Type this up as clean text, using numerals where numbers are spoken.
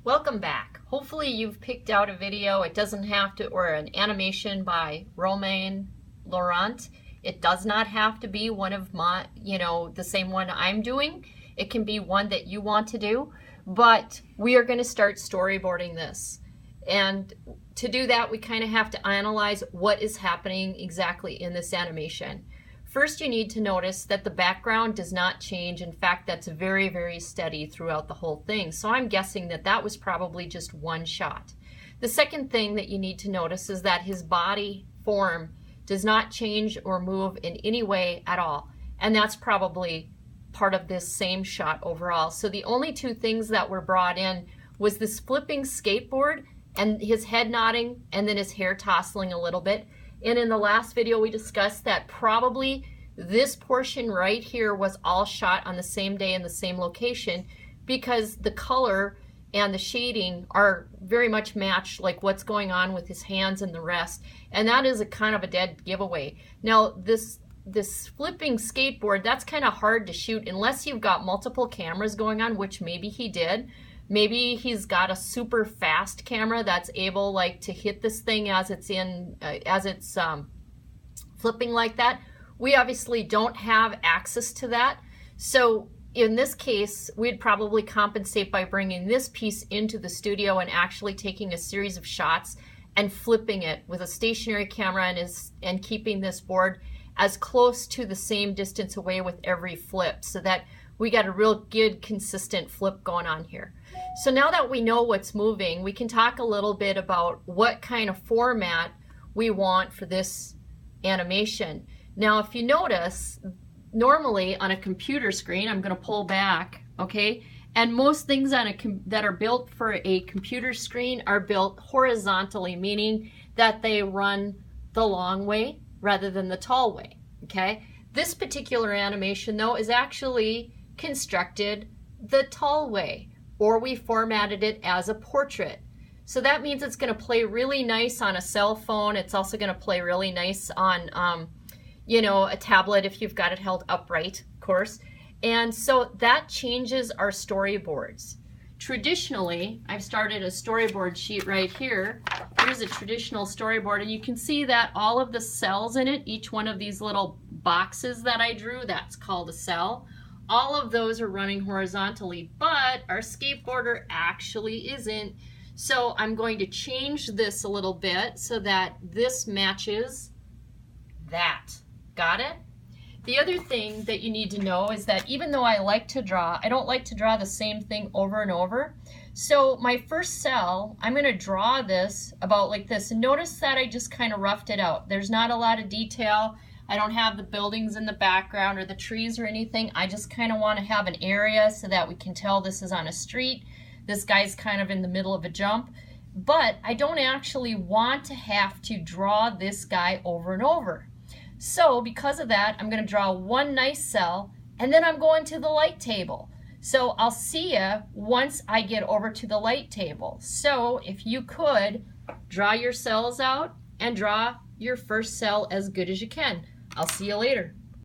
Welcome back. Hopefully you've picked out a video. It doesn't have to, or an animation by Romain Laurent. It does not have to be one of my, the same one I'm doing. It can be one that you want to do, but we are going to start storyboarding this. And to do that, we kind of have to analyze what is happening exactly in this animation. First, you need to notice that the background does not change. In fact, that's very, very steady throughout the whole thing. So I'm guessing that that was probably just one shot. The second thing that you need to notice is that his body form does not change or move in any way at all. And that's probably part of this same shot overall. So the only two things that were brought in was this flipping skateboard and his head nodding and then his hair tousling a little bit. And in the last video we discussed that probably this portion right here was all shot on the same day in the same location because the color and the shading are very much matched, like what's going on with his hands and the rest. And that is a kind of a dead giveaway. Now this flipping skateboard, that's kind of hard to shoot unless you've got multiple cameras going on, which maybe he did. Maybe he's got a super fast camera that's able to hit this thing as it's flipping like that. We obviously don't have access to that. So in this case, we'd probably compensate by bringing this piece into the studio and actually taking a series of shots and flipping it with a stationary camera and keeping this board as close to the same distance away with every flip so that we got a real good consistent flip going on here. So now that we know what's moving, we can talk a little bit about what kind of format we want for this animation. Now if you notice, normally on a computer screen, I'm going to pull back, okay? And most things on that are built for a computer screen are built horizontally, meaning that they run the long way rather than the tall way, okay? This particular animation though is actually constructed the tall way, or we formatted it as a portrait. So that means it's going to play really nice on a cell phone. It's also going to play really nice on a tablet if you've got it held upright, of course. And so that changes our storyboards. Traditionally, I've started a storyboard sheet right here. Here's a traditional storyboard, and you can see that all of the cells in it, each one of these little boxes that I drew, that's called a cell. All of those are running horizontally, but our skateboarder actually isn't. So I'm going to change this a little bit so that this matches that. Got it? The other thing that you need to know is that even though I like to draw, I don't like to draw the same thing over and over. So my first cell, I'm going to draw this about like this. And notice that I just kind of roughed it out. There's not a lot of detail. I don't have the buildings in the background or the trees or anything. I just kind of want to have an area so that we can tell this is on a street. This guy's kind of in the middle of a jump. But I don't actually want to have to draw this guy over and over. So because of that, I'm going to draw one nice cell, and then I'm going to the light table. So I'll see you once I get over to the light table. So if you could, draw your cells out and draw your first cell as good as you can. I'll see you later.